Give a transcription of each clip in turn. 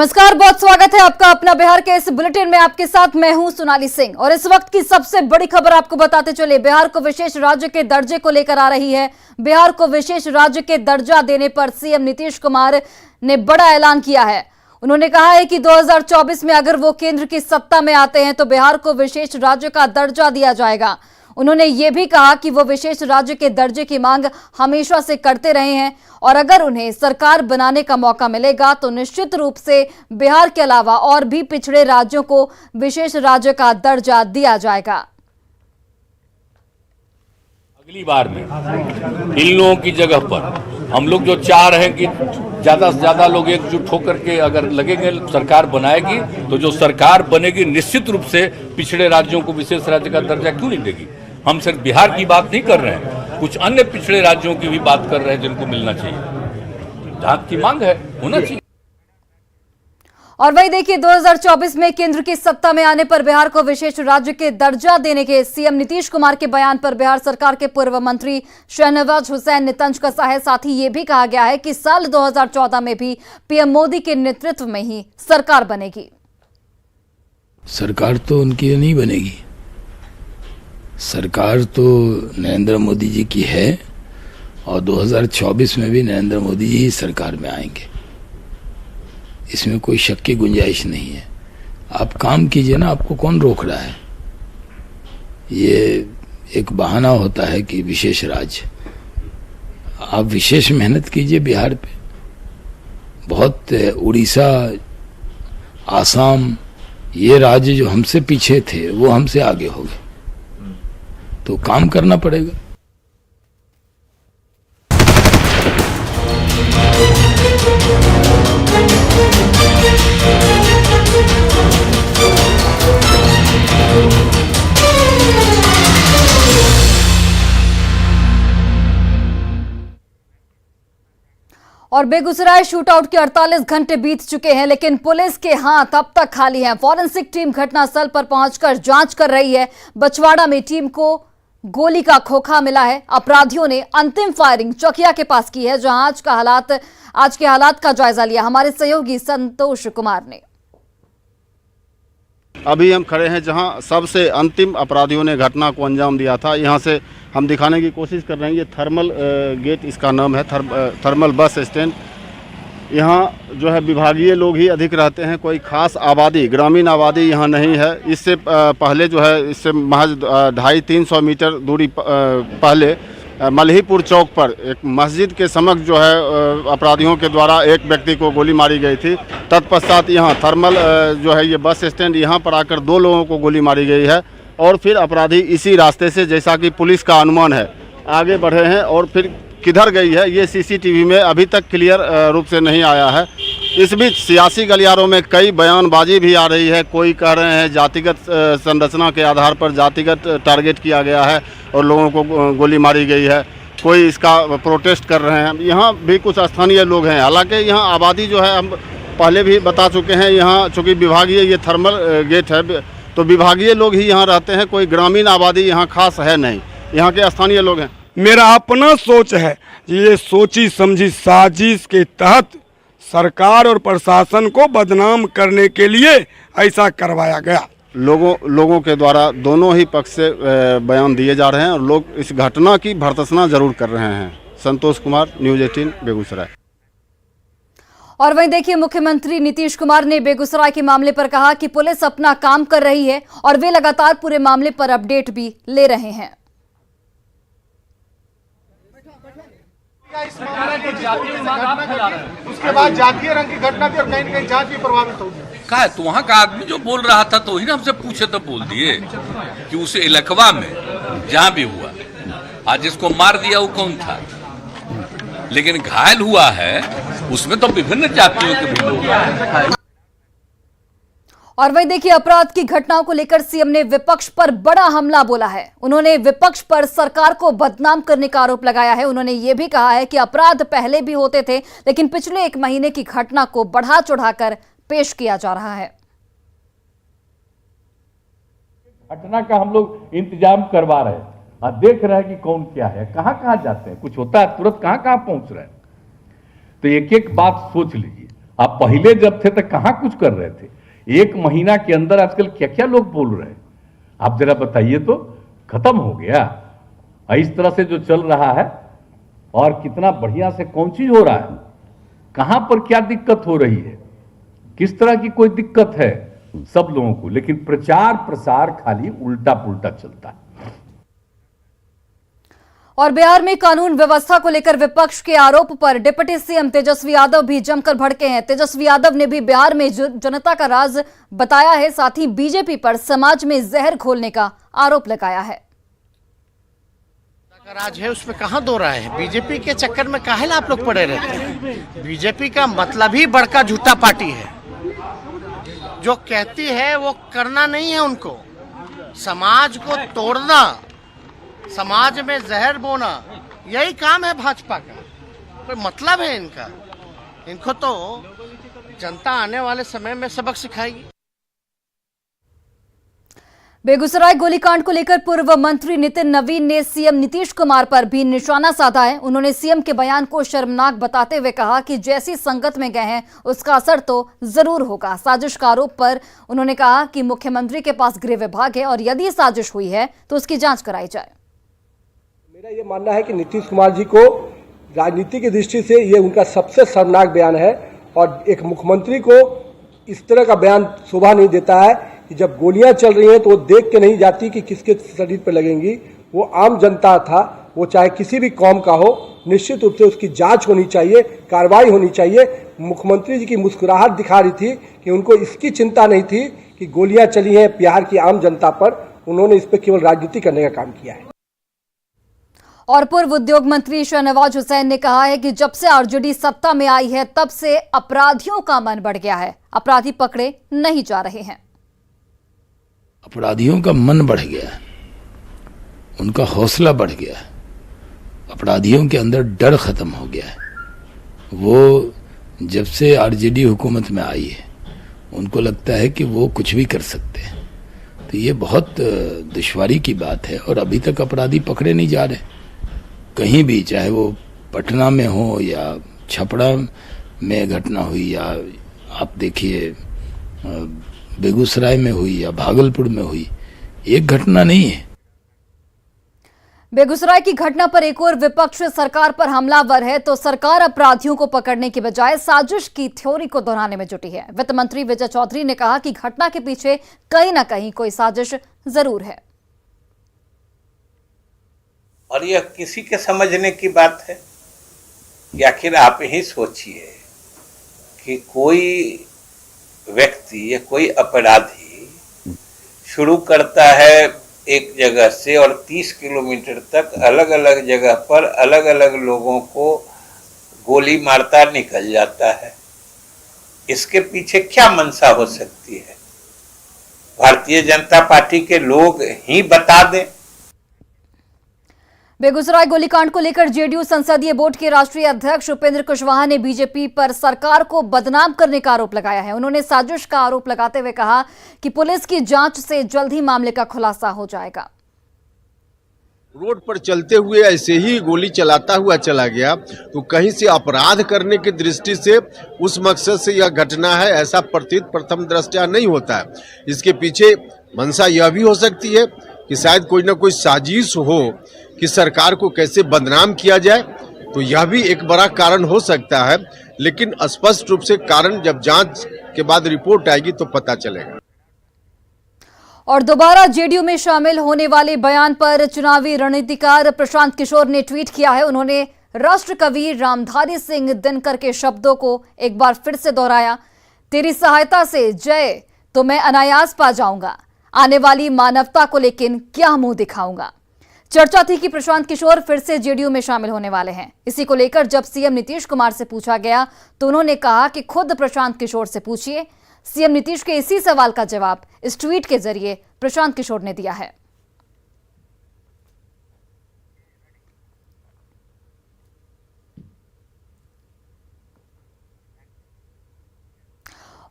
नमस्कार, बहुत स्वागत है आपका अपना बिहार के इस बुलेटिन में। आपके साथ मैं हूं सोनाली सिंह और इस वक्त की सबसे बड़ी खबर आपको बताते चले। बिहार को विशेष राज्य के दर्जे को लेकर आ रही है। बिहार को विशेष राज्य के दर्जा देने पर सीएम नीतीश कुमार ने बड़ा ऐलान किया है। उन्होंने कहा है कि 2024 में अगर वो केंद्र की सत्ता में आते हैं तो बिहार को विशेष राज्य का दर्जा दिया जाएगा। उन्होंने ये भी कहा कि वो विशेष राज्य के दर्जे की मांग हमेशा से करते रहे हैं और अगर उन्हें सरकार बनाने का मौका मिलेगा तो निश्चित रूप से बिहार के अलावा और भी पिछड़े राज्यों को विशेष राज्य का दर्जा दिया जाएगा। अगली बार में इन लोगों की जगह पर हम लोग जो चाह रहे हैं कि ज्यादा से ज्यादा लोग एकजुट होकर के अगर लगेंगे सरकार बनाएगी तो जो सरकार बनेगी निश्चित रूप से पिछड़े राज्यों को विशेष राज्य का दर्जा क्यों नहीं देगी। हम सिर्फ बिहार की बात नहीं कर रहे हैं, कुछ अन्य पिछड़े राज्यों की भी बात कर रहे हैं जिनको मिलना चाहिए, जहां की मांग है होना चाहिए। और वही देखिए, 2024 में केंद्र की सत्ता में आने पर बिहार को विशेष राज्य के दर्जा देने के सीएम नीतीश कुमार के बयान पर बिहार सरकार के पूर्व मंत्री शहनवाज हुसैन ने तंज कसा है। साथ ही ये भी कहा गया है कि साल 2014 में भी पीएम मोदी के नेतृत्व में ही सरकार बनेगी। सरकार तो उनकी नहीं बनेगी, सरकार तो नरेंद्र मोदी जी की है और 2024 में भी नरेंद्र मोदी जी ही सरकार में आएंगे, इसमें कोई शक की गुंजाइश नहीं है। आप काम कीजिए ना, आपको कौन रोक रहा है। ये एक बहाना होता है कि विशेष राज्य, आप विशेष मेहनत कीजिए बिहार पे। बहुत उड़ीसा, आसाम, ये राज्य जो हमसे पीछे थे वो हमसे आगे हो गए, तो काम करना पड़ेगा। और बेगूसराय शूटआउट के 48 घंटे बीत चुके हैं लेकिन पुलिस के हाथ अब तक खाली हैं। फॉरेंसिक टीम घटनास्थल पर पहुंचकर जांच कर रही है। बछवाड़ा में टीम को गोली का खोखा मिला है। अपराधियों ने अंतिम फायरिंग चौकिया के पास की है, जहां आज के हालात का जायजा लिया हमारे सहयोगी संतोष कुमार ने। अभी हम खड़े हैं जहां सबसे अंतिम अपराधियों ने घटना को अंजाम दिया था। यहां से हम दिखाने की कोशिश कर रहे हैं। ये थर्मल गेट इसका नाम है, थर्मल बस स्टैंड। यहाँ जो है विभागीय लोग ही अधिक रहते हैं, कोई खास आबादी, ग्रामीण आबादी यहाँ नहीं है। इससे पहले जो है, इससे महज 250-300 मीटर दूरी पहले मल्हीपुर चौक पर एक मस्जिद के समक्ष जो है अपराधियों के द्वारा एक व्यक्ति को गोली मारी गई थी। तत्पश्चात यहाँ थर्मल जो है ये बस स्टैंड, यहाँ पर आकर 2 लोगों को गोली मारी गई है और फिर अपराधी इसी रास्ते से, जैसा कि पुलिस का अनुमान है, आगे बढ़े हैं और फिर किधर गई है ये सीसीटीवी में अभी तक क्लियर रूप से नहीं आया है। इस बीच सियासी गलियारों में कई बयानबाजी भी आ रही है। कोई कह रहे हैं जातिगत संरचना के आधार पर जातिगत टारगेट किया गया है और लोगों को गोली मारी गई है। कोई इसका प्रोटेस्ट कर रहे हैं। यहाँ भी कुछ स्थानीय लोग हैं। हालांकि यहाँ आबादी जो है, हम पहले भी बता चुके हैं, यहाँ चूँकि विभागीय ये थर्मल गेट है तो विभागीय लोग ही यहाँ रहते हैं। कोई ग्रामीण आबादी यहाँ खास है नहीं, यहाँ के स्थानीय लोग हैं। मेरा अपना सोच है, ये सोची समझी साजिश के तहत सरकार और प्रशासन को बदनाम करने के लिए ऐसा करवाया गया। लोगों के द्वारा दोनों ही पक्ष से बयान दिए जा रहे हैं और लोग इस घटना की भर्त्सना जरूर कर रहे हैं। संतोष कुमार, न्यूज़ 18 बेगूसराय। और वहीं देखिए, मुख्यमंत्री नीतीश कुमार ने बेगूसराय के मामले पर कहा कि पुलिस अपना काम कर रही है और वे लगातार पूरे मामले पर अपडेट भी ले रहे हैं। उसके बाद जातीय रंग की घटना थी और कहीं न कहीं जांच भी प्रभावित होगी। कहा तो वहाँ का आदमी जो बोल रहा था तो वही ना हमसे पूछे तो बोल दिए कि उस इलाकवा में जहाँ भी हुआ, आज जिसको मार दिया वो कौन था, लेकिन घायल हुआ है उसमें तो विभिन्न जातियों के भी लोग हैं। और वही देखिए, अपराध की घटनाओं को लेकर सीएम ने विपक्ष पर बड़ा हमला बोला है। उन्होंने विपक्ष पर सरकार को बदनाम करने का आरोप लगाया है। उन्होंने ये भी कहा है कि अपराध पहले भी होते थे लेकिन पिछले 1 महीने की घटना को बढ़ा चढ़ाकर पेश किया जा रहा है। घटना का हम लोग इंतजाम करवा रहे हैं और देख रहे हैं कि कौन क्या है, कहां कहां जाते हैं, कुछ होता है तुरंत कहां कहां पहुंच रहे हैं। तो एक एक बात सोच लीजिए। आप पहले जब थे तो कहां कुछ कर रहे थे? एक महीना के अंदर आजकल क्या क्या लोग बोल रहे हैं, आप जरा बताइए तो। खत्म हो गया इस तरह से जो चल रहा है, और कितना बढ़िया से कौन चीज हो रहा है, कहां पर क्या दिक्कत हो रही है, किस तरह की कोई दिक्कत है सब लोगों को, लेकिन प्रचार प्रसार खाली उल्टा पुल्टा चलता है। और बिहार में कानून व्यवस्था को लेकर विपक्ष के आरोप पर डिप्टी सीएम तेजस्वी यादव भी जमकर भड़के हैं। तेजस्वी यादव ने भी बिहार में जनता का राज बताया है, साथ ही बीजेपी पर समाज में जहर घोलने का आरोप लगाया है। राज है उसमें कहाँ दो राय है। बीजेपी के चक्कर में काहे ला आप लोग पड़े रहते हैं। बीजेपी का मतलब ही बड़का झूठा पार्टी है, जो कहती है वो करना नहीं है उनको। समाज को तोड़ना, समाज में जहर बोना, यही काम है भाजपा का। कोई मतलब है इनका? इनको तो जनता आने वाले समय में सबक सिखाएगी। बेगूसराय गोलीकांड को लेकर पूर्व मंत्री नितिन नवीन ने सीएम नीतीश कुमार पर भी निशाना साधा है। उन्होंने सीएम के बयान को शर्मनाक बताते हुए कहा कि जैसी संगत में गए हैं उसका असर तो जरूर होगा। साजिश का आरोप पर उन्होंने कहा कि मुख्यमंत्री के पास गृह विभाग है और यदि साजिश हुई है तो उसकी जांच कराई जाए। मेरा ये मानना है कि नीतीश कुमार जी को राजनीति की दृष्टि से ये उनका सबसे शर्मनाक बयान है, और एक मुख्यमंत्री को इस तरह का बयान शोभा नहीं देता है कि जब गोलियां चल रही हैं तो वो देख के नहीं जाती कि किसके शरीर पर लगेंगी। वो आम जनता था, वो चाहे किसी भी कौम का हो, निश्चित रूप से उसकी जांच होनी चाहिए, कार्रवाई होनी चाहिए। मुख्यमंत्री जी की मुस्कुराहट दिखा रही थी कि उनको इसकी चिंता नहीं थी कि गोलियां चली हैं बिहार की आम जनता पर। उन्होंने इस पर केवल राजनीति करने का काम किया है। और पूर्व उद्योग मंत्री शहनवाज हुसैन ने कहा है कि जब से आरजेडी सत्ता में आई है तब से अपराधियों का मन बढ़ गया है, अपराधी पकड़े नहीं जा रहे हैं। अपराधियों का मन बढ़ गया है, उनका हौसला बढ़ गया है, अपराधियों के अंदर डर खत्म हो गया है। वो जब से आरजेडी हुकूमत में आई है उनको लगता है कि वो कुछ भी कर सकते हैं, तो ये बहुत दुश्वारी की बात है। और अभी तक अपराधी पकड़े नहीं जा रहे कहीं भी, चाहे वो पटना में हो या छपरा में घटना हुई, या आप देखिए बेगूसराय में हुई या भागलपुर में हुई, एक घटना नहीं है। बेगूसराय की घटना पर एक और विपक्ष सरकार पर हमलावर है तो सरकार अपराधियों को पकड़ने की बजाय साजिश की थ्योरी को दोहराने में जुटी है। वित्त मंत्री विजय चौधरी ने कहा कि घटना के पीछे कहीं ना कहीं कोई साजिश जरूर है, और यह किसी के समझने की बात है कि आखिर आप ही सोचिए कि कोई व्यक्ति या कोई अपराधी शुरू करता है एक जगह से और 30 किलोमीटर तक अलग अलग जगह पर अलग अलग लोगों को गोली मारता निकल जाता है। इसके पीछे क्या मंशा हो सकती है? भारतीय जनता पार्टी के लोग ही बता दें। बेगूसराय गोलीकांड को लेकर जेडीयू संसदीय बोर्ड के राष्ट्रीय अध्यक्ष उपेंद्र कुशवाहा ने बीजेपी पर सरकार को बदनाम करने का आरोप लगाया है। उन्होंने साजिश का आरोप लगाते हुए कहा कि पुलिस की जांच से जल्द ही मामले का खुलासा हो जाएगा। रोड पर चलते हुए ऐसे ही गोली चलाता हुआ चला गया तो कहीं से अपराध करने की दृष्टि से उस मकसद से यह घटना है, ऐसा प्रतीत प्रथम दृष्टया नहीं होता है। इसके पीछे मंशा यह भी हो सकती है कि शायद कोई ना कोई साजिश हो कि सरकार को कैसे बदनाम किया जाए, तो यह भी एक बड़ा कारण हो सकता है। लेकिन स्पष्ट रूप से कारण जब जांच के बाद रिपोर्ट आएगी तो पता चलेगा। और दोबारा जेडीयू में शामिल होने वाले बयान पर चुनावी रणनीतिकार प्रशांत किशोर ने ट्वीट किया है। उन्होंने राष्ट्र कवि रामधारी सिंह दिनकर के शब्दों को एक बार फिर से दोहराया, तेरी सहायता से जय तो मैं अनायास पा जाऊंगा, आने वाली मानवता को लेकिन क्या मुंह दिखाऊंगा। चर्चा थी कि प्रशांत किशोर फिर से जेडीयू में शामिल होने वाले हैं। इसी को लेकर जब सीएम नीतीश कुमार से पूछा गया तो उन्होंने कहा कि खुद प्रशांत किशोर से पूछिए। सीएम नीतीश के इसी सवाल का जवाब इस ट्वीट के जरिए प्रशांत किशोर ने दिया है।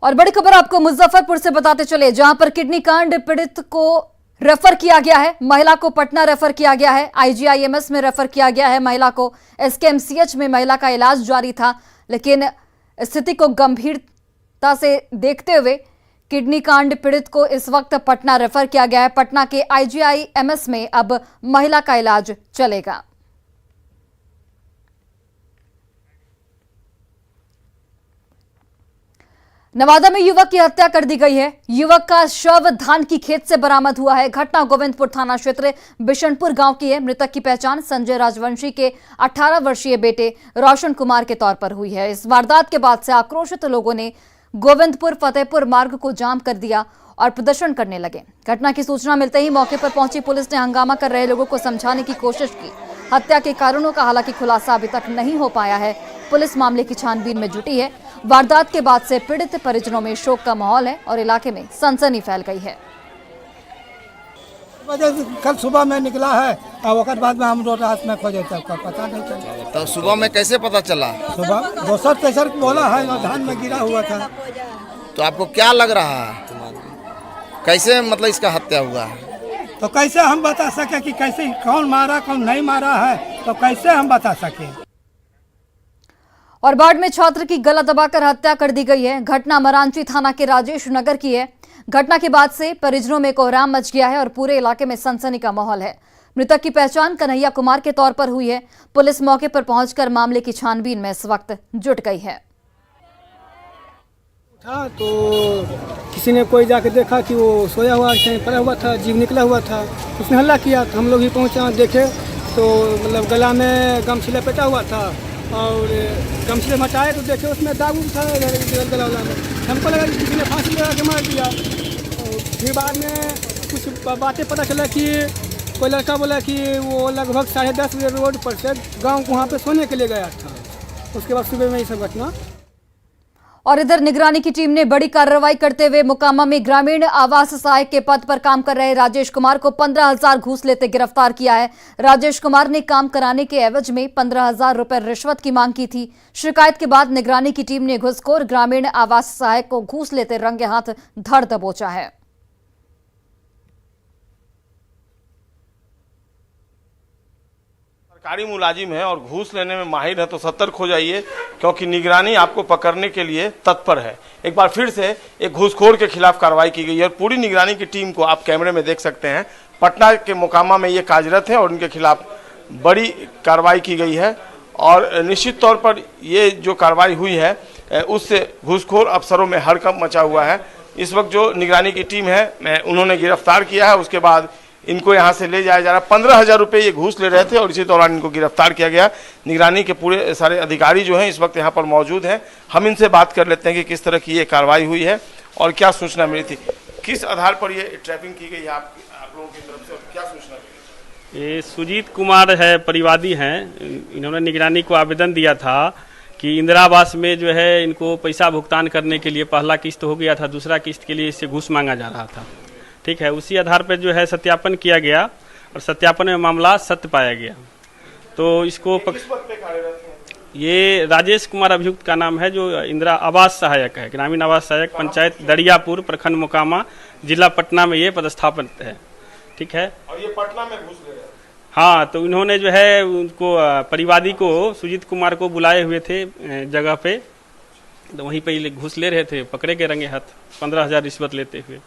और बड़ी खबर आपको मुजफ्फरपुर से बताते चले, जहां पर किडनी कांड पीड़ित को रेफर किया गया है। महिला को पटना रेफर किया गया है, आईजीआईएमएस में रेफर किया गया है। महिला को एसकेएमसीएच में महिला का इलाज जारी था, लेकिन स्थिति को गंभीरता से देखते हुए किडनी कांड पीड़ित को इस वक्त पटना रेफर किया गया है। पटना के IGIMS में अब महिला का इलाज चलेगा। नवादा में युवक की हत्या कर दी गई है। युवक का शव धान की खेत से बरामद हुआ है। घटना गोविंदपुर थाना क्षेत्र बिशनपुर गांव की है। मृतक की पहचान संजय राजवंशी के 18 वर्षीय बेटे रोशन कुमार के तौर पर हुई है। इस वारदात के बाद से आक्रोशित लोगों ने गोविंदपुर फतेहपुर मार्ग को जाम कर दिया और प्रदर्शन करने लगे। घटना की सूचना मिलते ही मौके पर पहुंची पुलिस ने हंगामा कर रहे लोगों को समझाने की कोशिश की। हत्या के कारणों का हालांकि खुलासा अभी तक नहीं हो पाया है। पुलिस मामले की छानबीन में जुटी है। वारदात के बाद से पीड़ित परिजनों में शोक का माहौल है और इलाके में सनसनी फैल गई है। कल सुबह में निकला है और बाद में हम रोड रात में खोजे तब का पता नहीं चला। तो सुबह में कैसे पता चला? सुबह दोसर तेसर बोला है और धान में गिरा हुआ था। तो आपको क्या लग रहा है कैसे मतलब इसका हत्या हुआ है? तो कैसे हम बता सके कि कैसे कौन मारा कौन नहीं मारा है, तो कैसे हम बता सके। और बाढ़ में छात्र की गला दबाकर हत्या कर दी गई है। घटना मरांची थाना के राजेश नगर की है। घटना के बाद से परिजनों में कोहराम मच गया है और पूरे इलाके में सनसनी का माहौल है। मृतक की पहचान कन्हैया कुमार के तौर पर हुई है। पुलिस मौके पर पहुंचकर मामले की छानबीन में इस वक्त जुट गई है। था तो किसी ने कोई जाके देखा कि वो सोया हुआ पड़ा हुआ था, जीव निकला हुआ था। उसने हल्ला किया तो हम लोग ही पहुंचे, देखे तो मतलब गला में गमछी लपेटा हुआ था और गमछी हटाए तो देखे उसमें दाग था गला में। हमको लगा कि किसी ने फांसी लगा के मार दिया। फिर बाद में कुछ बातें पता चला कि कोई लड़का बोला कि वो लगभग 10:30 बजे रोड पर से गाँव को वहाँ पर सोने के लिए गया था। उसके बाद सुबह में ये सब घटना। और इधर निगरानी की टीम ने बड़ी कार्रवाई करते हुए मोकामा में ग्रामीण आवास सहायक के पद पर काम कर रहे राजेश कुमार को 15,000 घूस लेते गिरफ्तार किया है। राजेश कुमार ने काम कराने के एवज में 15,000 रुपए रिश्वत की मांग की थी। शिकायत के बाद निगरानी की टीम ने घुसखोर ग्रामीण आवास सहायक को घूस लेते रंगे हाथ धर दबोचा है। सरकारी मुलाजिम है और घूस लेने में माहिर है तो सतर्क हो जाइए, क्योंकि निगरानी आपको पकड़ने के लिए तत्पर है। एक बार फिर से एक घूसखोर के खिलाफ कार्रवाई की गई है और पूरी निगरानी की टीम को आप कैमरे में देख सकते हैं। पटना के मोकामा में ये कार्यरत है और उनके खिलाफ बड़ी कार्रवाई की गई है और निश्चित तौर पर ये जो कार्रवाई हुई है उससे घूसखोर अफसरों में हड़कंप मचा हुआ है। इस वक्त जो निगरानी की टीम है उन्होंने गिरफ्तार किया है। उसके बाद इनको यहाँ से ले जाया जा रहा है। 15,000 रुपये ये घूस ले रहे थे और इसी दौरान इनको गिरफ्तार किया गया। निगरानी के पूरे सारे अधिकारी जो हैं इस वक्त यहाँ पर मौजूद हैं। हम इनसे बात कर लेते हैं कि किस तरह की ये कार्रवाई हुई है और क्या सूचना मिली थी, किस आधार पर ये ट्रैपिंग की गई है आप लोगों की तरफ से और क्या सूचना मिली? ये सुजीत कुमार है, परिवादी हैं। इन्होंने निगरानी को आवेदन दिया था कि इंदिरा आवास में जो है इनको पैसा भुगतान करने के लिए पहला किस्त हो गया था, दूसरा किस्त के लिए इससे घूस मांगा जा रहा था। ठीक है, उसी आधार पर जो है सत्यापन किया गया और सत्यापन में मामला सत्य पाया गया। तो इसको ये राजेश कुमार अभियुक्त का नाम है, जो इंदिरा आवास सहायक है, ग्रामीण आवास सहायक, पंचायत दरियापुर, प्रखंड मोकामा, जिला पटना में ये पदस्थापित है। ठीक है, और ये पटना में घूस ले रहे हैं। हाँ, तो इन्होंने जो है उनको परिवादी को सुजीत कुमार को बुलाए हुए थे जगह पे, तो वहीं पे घूस ले रहे थे, पकड़े गए रंगे हाथ 15,000 रिश्वत लेते हुए।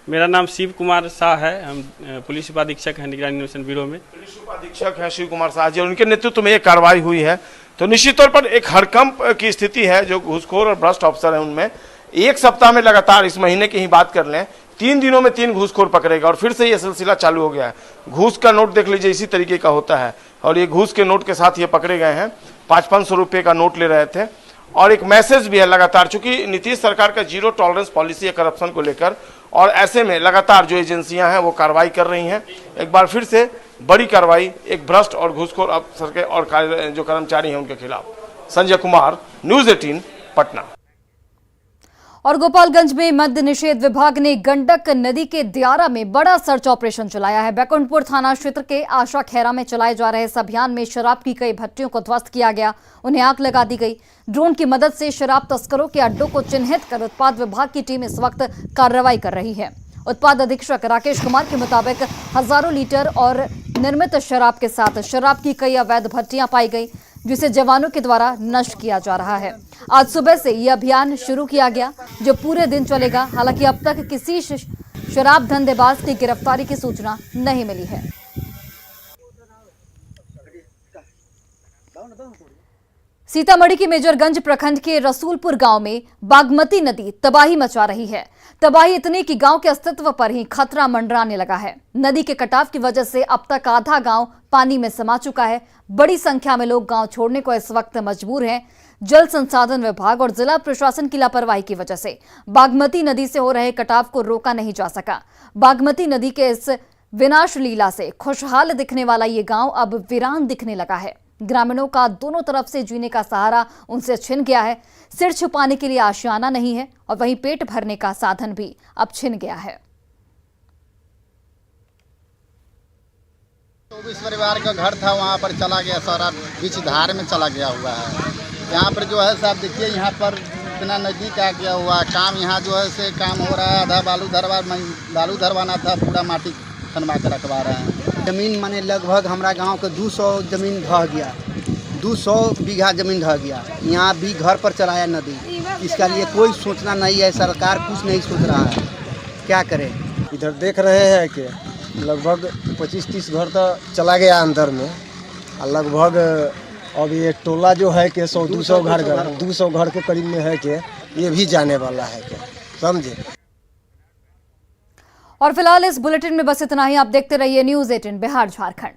मेरा नाम शिव कुमार शाह है, हम पुलिस उपाधीक्षक हैं निगरानी अन्वेषण ब्यूरो में। पुलिस उपाधीक्षक हैं शिव कुमार शाह जी, उनके नेतृत्व में ये कार्रवाई हुई है। तो निश्चित तौर पर एक हड़कंप की स्थिति है। जो घूसखोर और भ्रष्ट अफसर हैं उनमें एक सप्ताह में लगातार, इस महीने की ही बात कर लें, 3 दिनों में 3 घूसखोर पकड़ेगा और फिर से ये सिलसिला चालू हो गया है। घूस का नोट देख लीजिए, इसी तरीके का होता है और ये घूस के नोट के साथ ये पकड़े गए हैं। 500-500 रुपये का नोट ले रहे थे और एक मैसेज भी है लगातार, चूंकि नीतीश सरकार का जीरो टॉलरेंस पॉलिसी है करप्शन को लेकर, और ऐसे में लगातार जो एजेंसियां हैं वो कार्रवाई कर रही हैं। एक बार फिर से बड़ी कार्रवाई एक भ्रष्ट और घूसखोर अफसर के और जो कर्मचारी हैं उनके खिलाफ। संजय कुमार, न्यूज़ 18 पटना। और गोपालगंज में मद्य निषेध विभाग ने गंडक नदी के दियारा में बड़ा सर्च ऑपरेशन चलाया है। बैकुंठपुर थाना क्षेत्र के आशा खेरा में चलाए जा रहे इस अभियान में शराब की कई भट्टियों को ध्वस्त किया गया, उन्हें आग लगा दी गई। ड्रोन की मदद से शराब तस्करों के अड्डों को चिन्हित कर उत्पाद विभाग की टीम इस वक्त कार्रवाई कर रही है। उत्पाद अधीक्षक राकेश कुमार के मुताबिक हजारों लीटर और निर्मित शराब के साथ शराब की कई अवैध भट्टियां पाई गई। जिसे जवानों के द्वारा नष्ट किया जा रहा है। आज सुबह से यह अभियान शुरू किया गया जो पूरे दिन चलेगा। हालांकि अब तक किसी शराब धंधेबाज की गिरफ्तारी की सूचना नहीं मिली है। सीतामढ़ी के मेजरगंज प्रखंड के रसूलपुर गांव में बागमती नदी तबाही मचा रही है। तबाही इतनी कि गांव के अस्तित्व पर ही खतरा मंडराने लगा है। नदी के कटाव की वजह से अब तक आधा गांव पानी में समा चुका है। बड़ी संख्या में लोग गांव छोड़ने को इस वक्त मजबूर हैं। जल संसाधन विभाग और जिला प्रशासन की लापरवाही की वजह से बागमती नदी से हो रहे कटाव को रोका नहीं जा सका। बागमती नदी के इस विनाश लीला से खुशहाल दिखने वाला ये गांव अब वीरान दिखने लगा है। ग्रामीणों का दोनों तरफ से जीने का सहारा उनसे छिन गया है। सिर छुपाने के लिए आशियाना नहीं है और वहीं पेट भरने का साधन भी अब छिन गया है। 24 परिवार का घर था, वहाँ पर चला गया, सारा बीच धार में चला गया हुआ है। यहाँ पर जो है साहब देखिए, यहाँ पर इतना नज़दीक आ गया हुआ काम, यहाँ जो है से काम हो रहा है। आधा बालू धरवाना था, पूरा माटी खनवा के रखवा रहे हैं। जमीन माने लगभग हमारा गांव के 200 जमीन ढह गया, 200 बीघा जमीन ढह गया। यहाँ भी घर पर चलाया नदी, इसका लिए कोई सोचना नहीं है। सरकार कुछ नहीं सोच रहा है, क्या करें। इधर देख रहे हैं कि लगभग 25-30 घर तो चला गया अंदर में, और लगभग अब ये टोला जो है कि 100-200 घर के करीब में है कि ये भी जाने वाला है, क्या समझे। और फिलहाल इस बुलेटिन में बस इतना ही। आप देखते रहिए न्यूज़ 18 बिहार झारखंड।